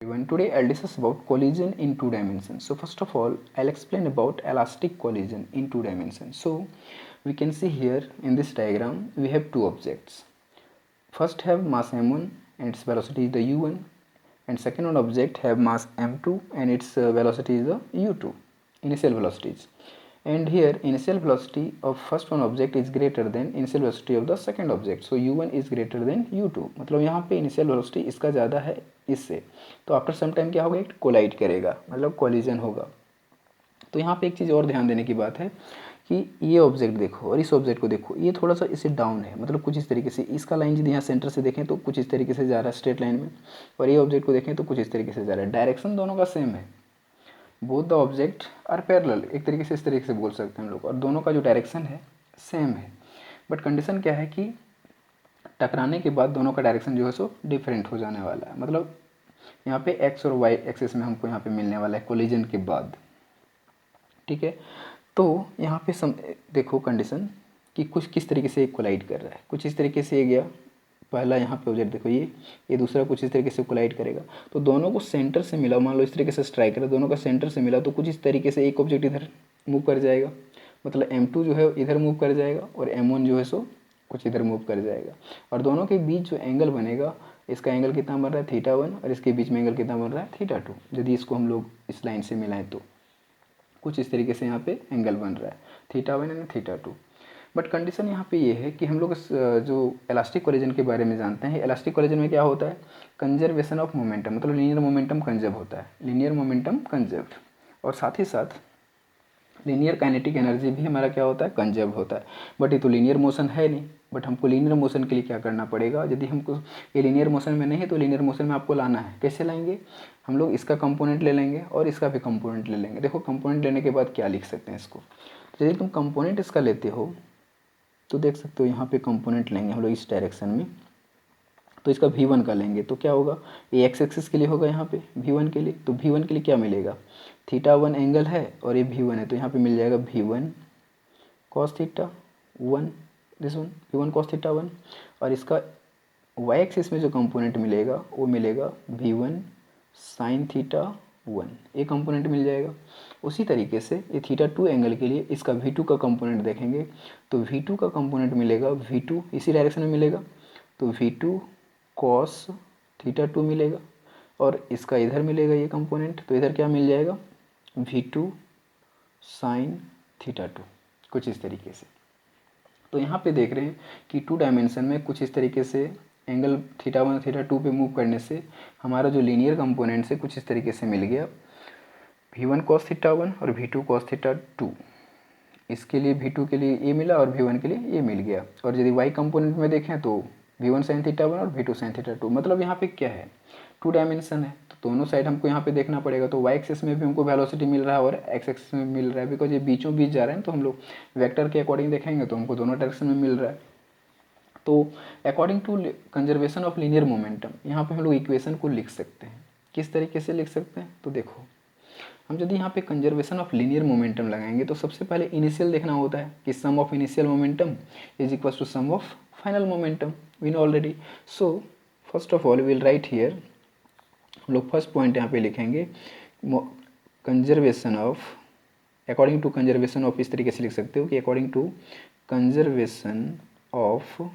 Everyone, today I'll discuss about collision in two dimensions. So first of all, I'll explain about elastic collision in two dimensions. So we can see here in this diagram we have two objects. First have mass m1 and its velocity is the u1, and second one object have mass m2 and its velocity is the u2, initial velocities. And here initial velocity of first one object is greater than initial velocity of the second object. So u1 is greater than u2. मतलब यहाँ पे initial velocity इसका ज़्यादा है इससे, तो after some time क्या होगा, एक कोलाइड करेगा, मतलब कोलिजन होगा. तो यहाँ पे एक चीज़ और ध्यान देने की बात है कि ये ऑब्जेक्ट देखो और इस ऑब्जेक्ट को देखो, ये थोड़ा सा इससे डाउन है, मतलब कुछ इस तरीके से इसका लाइन यदि यहाँ सेंटर से देखें तो कुछ इस तरीके से जा रहा है स्ट्रेट लाइन में, और ये ऑब्जेक्ट को देखें तो कुछ इस तरीके से जा रहा है. डायरेक्शन दोनों का सेम है, both the object are parallel, एक तरीके से इस तरीके से बोल सकते हैं हम लोग, और दोनों का जो डायरेक्शन है सेम है. बट कंडीशन क्या है कि टकराने के बाद दोनों का डायरेक्शन जो है सो डिफरेंट हो जाने वाला है. मतलब यहाँ पे एक्स और वाई एक्सिस में हमको यहाँ पे मिलने वाला है कोलिजन के बाद. ठीक है, तो यहाँ पे देखो कंडीशन कि कुछ किस तरीके से कोलाइड कर रहा है, कुछ इस तरीके से ये गया पहला, यहाँ पे ऑब्जेक्ट देखो ये दूसरा कुछ इस तरीके से कोलाइड करेगा, तो दोनों को सेंटर से मिला, मान लो इस तरीके से स्ट्राइक करा, दोनों का सेंटर से मिला तो कुछ इस तरीके से एक ऑब्जेक्ट इधर मूव कर जाएगा, मतलब m2 जो है इधर मूव कर जाएगा और m1 जो है सो कुछ इधर मूव कर जाएगा, और दोनों के बीच जो एंगल बनेगा, इसका एंगल कितना बन रहा है θ1 और इसके बीच में एंगल कितना बन रहा है θ2. यदि इसको हम लोग इस लाइन से मिलाएं तो कुछ इस तरीके से यहाँ पे एंगल बन रहा है θ1 एंड θ2. बट कंडीशन यहाँ पे ये है कि हम लोग जो इलास्टिक कोलिजन के बारे में जानते हैं, इलास्टिक कोलिजन में क्या होता है, कंजर्वेशन ऑफ मोमेंटम, मतलब लीनियर मोमेंटम कंजर्व होता है, लीनियर मोमेंटम कंजर्व्ड, और साथ ही साथ लीनियर काइनेटिक एनर्जी भी हमारा क्या होता है, कंजर्व होता है. बट ये तो लीनियर मोशन है नहीं, बट हमको लीनियर मोशन के लिए क्या करना पड़ेगा, यदि हमको ये लीनियर मोशन में नहीं है तो लीनियर मोशन में आपको लाना है. कैसे लाएंगे, हम लोग इसका कंपोनेंट ले लेंगे और इसका भी कंपोनेंट ले लेंगे. देखो कंपोनेंट लेने के बाद क्या लिख सकते हैं इसको, यदि तुम कंपोनेंट इसका लेते हो तो देख सकते हो यहाँ पे कंपोनेंट लेंगे हम लोग इस डायरेक्शन में, तो इसका v1 का लेंगे तो क्या होगा, ये एक्स एक्सिस के लिए होगा यहाँ पे v1 के लिए, तो v1 के लिए क्या मिलेगा, θ1 एंगल है और ये v1 है, तो यहाँ पे मिल जाएगा v1 cos θ1, this one v1 cos θ1, और इसका y एक्सिस में जो कंपोनेंट मिलेगा वो मिलेगा v1 sin θ1, ये कंपोनेंट मिल जाएगा. उसी तरीके से ये θ2 एंगल के लिए इसका v2 का कंपोनेंट देखेंगे तो v2 का कंपोनेंट मिलेगा v2 इसी डायरेक्शन में मिलेगा, तो v2 cos θ2 मिलेगा, और इसका इधर मिलेगा ये कंपोनेंट, तो इधर क्या मिल जाएगा, v2 sin θ2, कुछ इस तरीके से. तो यहाँ पे देख रहे हैं कि टू डायमेंशन में कुछ इस तरीके से एंगल θ1 θ2 पे मूव करने से हमारा जो लीनियर कंपोनेंट से कुछ इस तरीके से मिल गया, v1 cos θ1 और v2 cos θ2, इसके लिए v2 के लिए ये मिला और v1 के लिए ये मिल गया. और यदि y कंपोनेंट में देखें तो v1 sin θ1 और v2 sin θ2, मतलब यहाँ पे क्या है, टू डायमेंशन है, तो दोनों साइड हमको यहाँ पे देखना पड़ेगा. तो y एक्सिस में भी हमको वेलोसिटी मिल रहा है और x एक्सिस में मिल रहा है, बिकॉज ये बीचों बीच जा रहे हैं, तो हम लोग वेक्टर के अकॉर्डिंग देखेंगे तो हमको दोनों डायरेक्शन में मिल रहा है. तो according to conservation of linear momentum यहाँ पे हम लोग इक्वेशन को लिख सकते हैं. किस तरीके से लिख सकते हैं, तो देखो हम यदि यहाँ पे कंजर्वेशन ऑफ लीनियर मोमेंटम लगाएंगे तो सबसे पहले इनिशियल देखना होता है कि sum of initial momentum is equal to sum of final momentum, we know already. So first of all will write here, हम लोग फर्स्ट पॉइंट यहाँ पे लिखेंगे conservation of, according to conservation of, इस तरीके से लिख सकते हो कि according to conservation of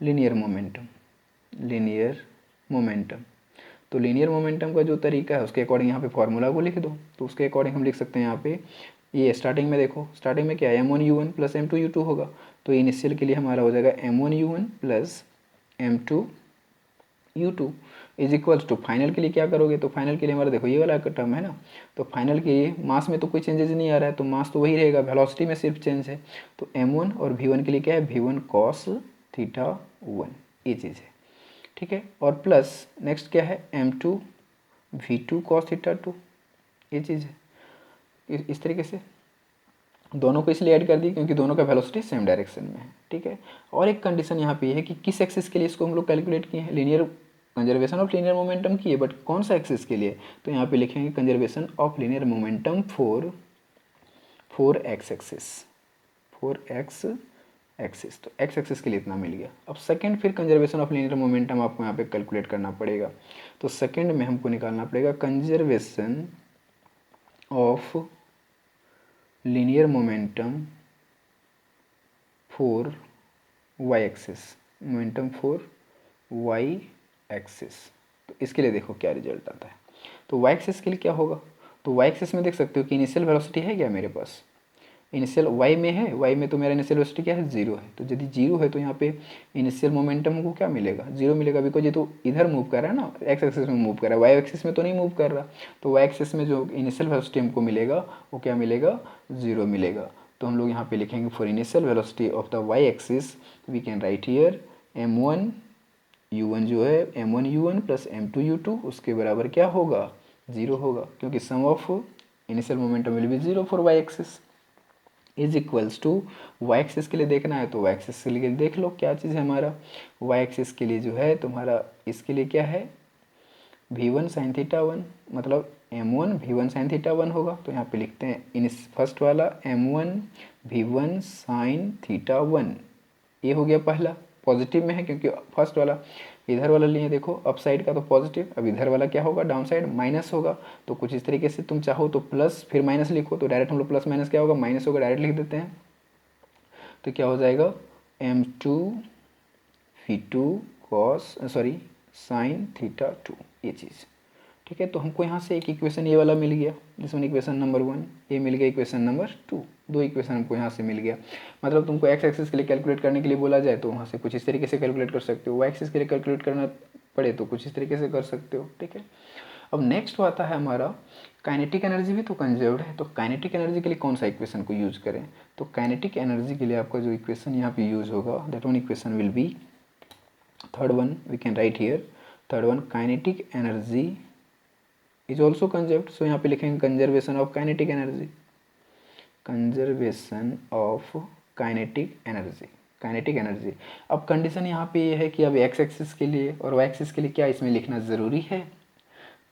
linear momentum, linear momentum. तो लीनियर मोमेंटम का जो तरीका है उसके अकॉर्डिंग यहाँ पे फॉर्मूला को लिख दो, तो उसके अकॉर्डिंग हम लिख सकते हैं यहाँ पे, ये स्टार्टिंग में देखो, स्टार्टिंग में क्या है, m1u1 प्लस m2u2 होगा, तो इनिशियल के लिए हमारा हो जाएगा m1u1 plus m2u2 is equals to, final के लिए क्या करोगे, तो फाइनल के लिए हमारा देखो ये वाला टर्म है ना, तो फाइनल के लिए मास में तो कोई चेंजेस नहीं आ रहा है, तो मास तो वही रहेगा, वेलोसिटी में सिर्फ चेंज है, तो m1 और v1 के लिए क्या है, v1 cos θ1, ये चीज़ है. ठीक है, और प्लस नेक्स्ट क्या है, m2 v2 cos θ2, ये चीज़ है. इस तरीके से दोनों को इसलिए ऐड कर दी क्योंकि दोनों का वेलोसिटी सेम डायरेक्शन में है. ठीक है, और एक कंडीशन यहाँ पे है कि किस एक्सिस के लिए इसको हम लोग कैलकुलेट किए हैं, linear conservation of linear momentum की है, बट कौन सा एक्सिस के लिए, तो यहाँ पे लिखेंगे conservation of linear momentum for x axis, for x axis, तो एक्स एक्सिस के लिए इतना मिल गया। अब सेकंड फिर कंजर्वेशन ऑफ लीनियर मोमेंटम आपको यहाँ पे कैलकुलेट करना पड़ेगा। तो सेकंड में हमको निकालना पड़ेगा conservation of linear momentum for Y axis, momentum for Y axis. तो इसके लिए देखो क्या रिजल्ट आता है। तो वाई एक्सिस के लिए क्या होगा, तो वाई एक्सिस में देख सकते हो कि इनिशियल वेलोसिटी है क्या मेरे पास, इनिशियल वाई में है, वाई में तो मेरा इनिशियल वेलोसिटी क्या है, जीरो है। तो यदि जीरो है तो यहाँ पे इनिशियल मोमेंटम को क्या मिलेगा, जीरो मिलेगा, बिकॉज ये तो इधर मूव कर रहा है ना, एक्स एक्सिस में मूव कर रहा है, वाई एक्सिस में तो नहीं मूव कर रहा। तो वाई एक्सिस में जो इनिशियल वेलोसिटी हमको मिलेगा वो क्या मिलेगा, जीरो मिलेगा। तो हम लोग यहाँ पे लिखेंगे for initial velocity of the Y axis we can write here m1 u1 जो है m1 u1 plus m2 u2 उसके बराबर क्या होगा, जीरो होगा, क्योंकि sum of initial momentum will be zero for Y axis is equals to Y axis के लिए देखना है तो वाई एक्सिस के लिए देख लो क्या चीज़ है हमारा, वाई एक्सिस के लिए जो है तुम्हारा इसके लिए क्या है v1 sin थीटा 1, मतलब m1 v1 sin थीटा 1 होगा। तो यहाँ पे लिखते हैं इन फर्स्ट वाला m1 v1 sin थीटा 1, ये हो गया पहला, पॉजिटिव में है क्योंकि फर्स्ट वाला इधर वाला लिए देखो अप साइड का तो पॉजिटिव, अब इधर वाला क्या होगा डाउन साइड माइनस होगा। तो कुछ इस तरीके से तुम चाहो तो प्लस फिर माइनस लिखो, तो डायरेक्ट हम लोग प्लस माइनस क्या होगा माइनस होगा, डायरेक्ट लिख देते हैं। तो क्या हो जाएगा m2 v2 cos sorry sine theta 2, ये चीज़ ठीक है। तो हमको यहाँ से एक इक्वेशन ये वाला मिल गया, जिसमें इक्वेशन नंबर 1, ये मिल गया इक्वेशन नंबर 2, दो इक्वेशन हमको यहाँ से मिल गया। मतलब तुमको एक्स एक्सिस के लिए कैलकुलेट करने के लिए बोला जाए तो वहाँ से कुछ इस तरीके से कैलकुलेट कर सकते हो, वाई एक्सिस के लिए कैलकुलेट करना पड़े तो कुछ इस तरीके से कर सकते हो, ठीक है। अब नेक्स्ट आता है हमारा काइनेटिक एनर्जी भी तो कंजर्व्ड है, तो काइनेटिक एनर्जी के लिए कौन सा इक्वेशन को यूज करें। तो काइनेटिक एनर्जी के लिए आपका जो इक्वेशन यहाँ पे यूज होगा that one equation will be third one, we can write here third one, kinetic energy is also conserved. So यहाँ पे लिखेंगे conservation of kinetic energy, conservation of kinetic energy, kinetic energy. अब condition यहाँ पे ये है कि अब एक्स एक्सिस के लिए और वाई एक्सिस के लिए क्या इसमें लिखना ज़रूरी है,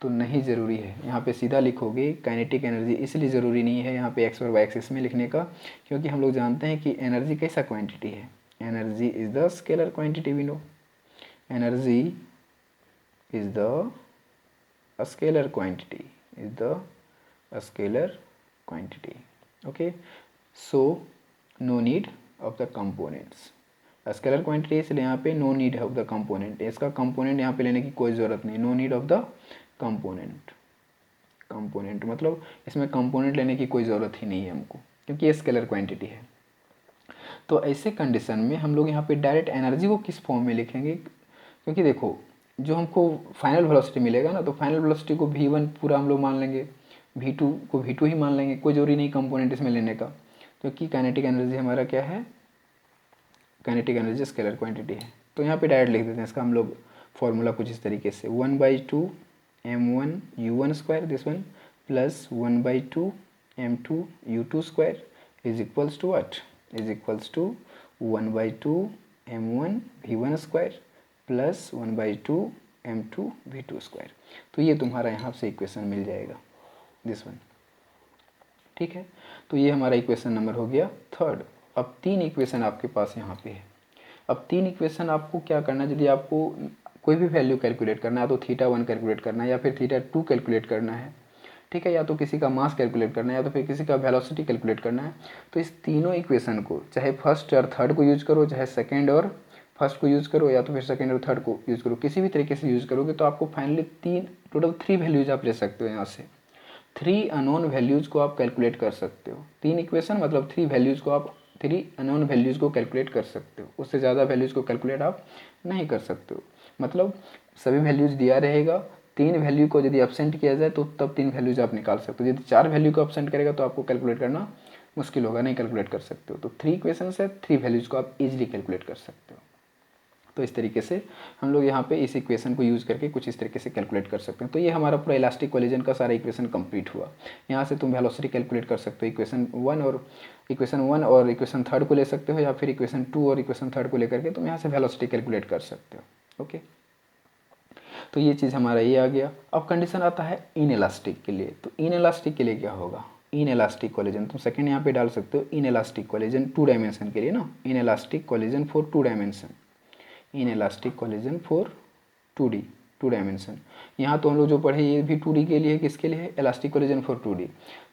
तो नहीं ज़रूरी है। यहाँ पे सीधा लिखोगे काइनेटिक एनर्जी, इसलिए ज़रूरी नहीं है यहाँ पे एक्स और वाई एक्सिस में लिखने का, क्योंकि हम लोग जानते हैं कि एनर्जी कैसा क्वांटिटी है, energy is the scalar quantity, we know energy is the scalar quantity, is the scalar quantity, okay, so no need of the components, scalar quantity इसलिए यहाँ पे no need of the component, इसका component यहाँ पे लेने की कोई ज़रूरत नहीं, no need of the component, component मतलब इसमें कंपोनेंट लेने की कोई ज़रूरत ही नहीं है हमको, क्योंकि ये स्केलर क्वांटिटी है। तो ऐसे कंडीशन में हम लोग यहाँ पे डायरेक्ट एनर्जी को किस फॉर्म में लिखेंगे, क्योंकि देखो जो हमको फाइनल वेलोसिटी मिलेगा ना, तो फाइनल वेलोसिटी को v1 पूरा हम लोग मान लेंगे, v2 को v2 ही मान लेंगे, कोई जरूरी नहीं कंपोनेंट इसमें लेने का, क्योंकि काइनेटिक एनर्जी हमारा क्या है, काइनेटिक एनर्जी स्केलर क्वांटिटी है। तो यहाँ पे डायरेक्ट लिख देते हैं इसका हम लोग फॉर्मूला कुछ इस तरीके से 1/2 m1 u1 square this one plus 1/2 m2 u2 square is equals to what, is equals to 1/2 m1 v1 square plus 1/2 m2 v2 square. तो ये तुम्हारा यहाँ से इक्वेशन मिल जाएगा दिस वन, ठीक है। तो ये हमारा इक्वेशन नंबर हो गया थर्ड। अब तीन इक्वेशन आपके पास यहाँ पे है। अब तीन इक्वेशन आपको क्या करना है, यदि आपको कोई भी वैल्यू कैलकुलेट करना है तो थीटा 1 कैलकुलेट करना है या फिर थीटा 2 कैलकुलेट करना है, ठीक है, या तो किसी का मास कैलकुलेट करना है या तो फिर किसी का वेलोसिटी कैलकुलेट करना है। तो इस तीनों इक्वेशन को चाहे फर्स्ट और थर्ड को यूज करो, चाहे सेकेंड और फर्स्ट को यूज़ करो या तो फिर सेकेंड और थर्ड को यूज़ करो, किसी भी तरीके से यूज़ करोगे तो आपको फाइनली टोटल थ्री वैल्यूज आप ले सकते हो। यहाँ से थ्री अननोन वैल्यूज को आप कैलकुलेट कर सकते हो। तीन इक्वेशन मतलब थ्री वैल्यूज को आप थ्री अननोन वैल्यूज को कैलकुलेट कर सकते हो, उससे ज़्यादा वैल्यूज को कैलकुलेट आप नहीं कर सकते हो। मतलब सभी वैल्यूज दिया रहेगा, तीन वैल्यू को यदि एब्सेंट किया जाए तो तब तीन वैल्यूज आप निकाल सकते हो। यदि चार वैल्यू को एब्सेंट करेगा तो आपको कैलकुलेट करना मुश्किल होगा, नहीं कैलकुलेट कर सकते हो। तो थ्री इक्वेशन से थ्री वैल्यूज को आप इजीली कैलकुलेट कर सकते हो। तो इस तरीके से हम लोग यहाँ पे इस इक्वेशन को यूज़ करके कुछ इस तरीके से कैलकुलेट कर सकते हैं। तो ये हमारा पूरा इलास्टिक कोलिजन का सारा इक्वेशन कंप्लीट हुआ। यहाँ से तुम वेलोसिटी कैलकुलेट कर सकते हो, इक्वेशन वन और इक्वेशन थर्ड को ले सकते हो, या फिर इक्वेशन 2 और इक्वेशन थर्ड को लेकर के तुम यहाँ से वेलोसिटी कैलकुलेट कर सकते हो। ओके, तो ये चीज़ हमारा ये आ गया। अब कंडीशन आता है इन इलास्टिक के लिए। तो इन इलास्टिक के लिए क्या होगा, इनएलास्टिक कोलिजन, तुम सेकंड यहाँ पे डाल सकते हो इनएलास्टिक कोलिजन 2 डायमेंशन के लिए ना, inelastic collision for 2 dimension, inelastic collision for 2D 2 dimension. यहाँ तो हम लोग जो पढ़े ये भी 2D के लिए है, किसके लिए है, इलास्टिक कोलिजन फॉर 2D।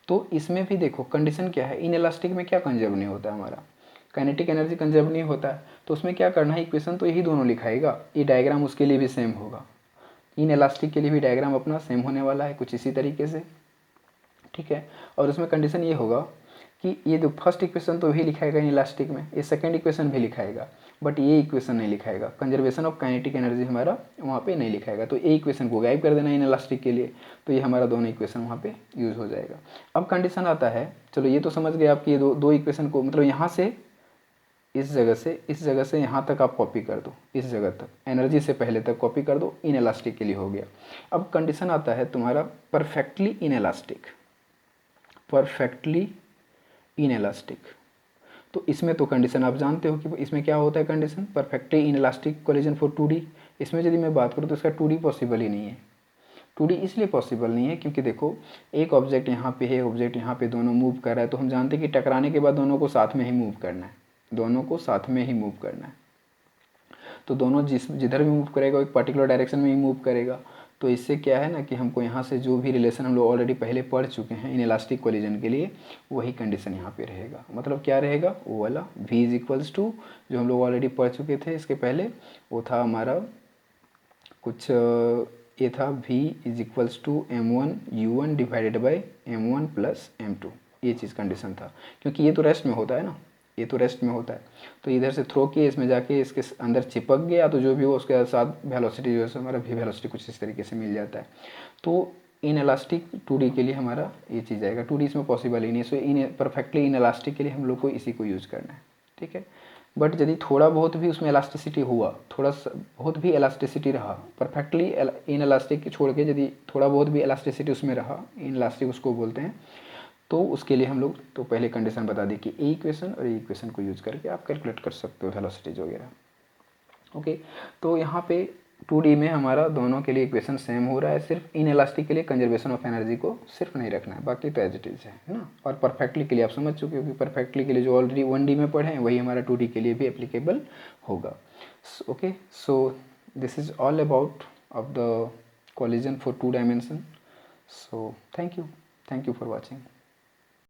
तो इसमें भी देखो कंडीशन क्या है, इनएलास्टिक में क्या कंजर्व नहीं होता है हमारा, काइनेटिक एनर्जी कंजर्व नहीं होता है, तो उसमें क्या करना है, इक्वेशन तो यही दोनों लिखाएगा, ये डायग्राम उसके लिए भी सेम होगा, इनएलास्टिक के लिए भी डायग्राम अपना सेम होने वाला है कुछ इसी तरीके से, ठीक है। और उसमें कंडीशन ये होगा कि ये जो फर्स्ट इक्वेशन तो वही लिखाएगा इनइलास्टिक में, ये सेकंड इक्वेशन भी लिखाएगा, बट ये इक्वेशन नहीं लिखाएगा, कंजर्वेशन ऑफ काइनेटिक एनर्जी हमारा वहाँ पे नहीं लिखाएगा, तो ये इक्वेशन को गायब कर देना इनइलास्टिक के लिए, तो ये हमारा दोनों इक्वेशन वहाँ पे यूज़ हो जाएगा। अब कंडीशन आता है, चलो ये तो समझ गए आपकी, ये दो इक्वेशन को मतलब यहाँ से इस जगह से यहाँ तक आप कॉपी कर दो, इस जगह तक एनर्जी से पहले तक कॉपी कर दो, इनइलास्टिक के लिए हो गया। अब कंडीशन आता है तुम्हारा परफेक्टली इनइलास्टिक, परफेक्टली इनइलास्टिक। तो इसमें तो कंडीशन आप जानते हो कि इसमें क्या होता है, condition perfectly inelastic collision for 2D। इसमें यदि मैं बात करूँ तो इसका 2D पॉसिबल ही नहीं है। 2D इसलिए पॉसिबल नहीं है क्योंकि देखो एक ऑब्जेक्ट यहाँ पे है, ऑब्जेक्ट यहाँ पे, दोनों मूव कर रहा है, तो हम जानते हैं कि टकराने के बाद दोनों को साथ में ही मूव करना है, दोनों को साथ में ही मूव करना है, तो दोनों जिधर भी मूव करेगा एक पर्टिकुलर डायरेक्शन में ही मूव करेगा। तो इससे क्या है ना कि हमको यहाँ से जो भी रिलेशन हम लोग ऑलरेडी पहले पढ़ चुके हैं इनइलास्टिक कोलिजन के लिए, वही कंडीशन यहाँ पे रहेगा। मतलब क्या रहेगा, वो वाला v इज इक्वल्स टू जो हम लोग ऑलरेडी पढ़ चुके थे इसके पहले, वो था हमारा कुछ ये था v is equals to m1u1 divided by m1 plus m2, ये चीज़ कंडीशन था, क्योंकि ये तो रेस्ट में होता है ना, ये तो रेस्ट में होता है, तो इधर से थ्रो किए इसमें जाके इसके अंदर चिपक गया, तो जो भी हो उसके साथ वेलोसिटी जो है हमारा भी वेलोसिटी कुछ इस तरीके से मिल जाता है। तो इन इलास्टिक 2D के लिए हमारा ये चीज़ आएगा, 2D इसमें पॉसिबल ही नहीं है, सो इन परफेक्टली इन इलास्टिक के लिए हम लोग को इसी को यूज़ करना है, ठीक है। बट यदि थोड़ा बहुत भी उसमें इलास्टिसिटी हुआ, थोड़ा बहुत भी इलास्टिसिटी रहा, परफेक्टली इन इलास्टिक छोड़ के यदि थोड़ा बहुत भी इलास्टिसिटी उसमें रहा, इन इलास्टिक उसको बोलते हैं, तो उसके लिए हम लोग तो पहले कंडीशन बता दी कि ए इक्वेशन और ए इक्वेशन को यूज करके आप कैलकुलेट कर सकते हो वेलोसिटीज वगैरह। ओके, तो यहाँ पे 2D में हमारा दोनों के लिए इक्वेशन सेम हो रहा है, सिर्फ इन इलास्टिक के लिए कंजर्वेशन ऑफ एनर्जी को सिर्फ नहीं रखना है, बाकी तो एज इट इज है ना। और परफेक्टली के लिए आप समझ चुके हो कि परफेक्टली के लिए जो ऑलरेडी 1D में पढ़े हैं वही हमारा 2D के लिए भी एप्लीकेबल होगा। Okay, so this is all about of the collision for 2 dimension. So thank you for watching.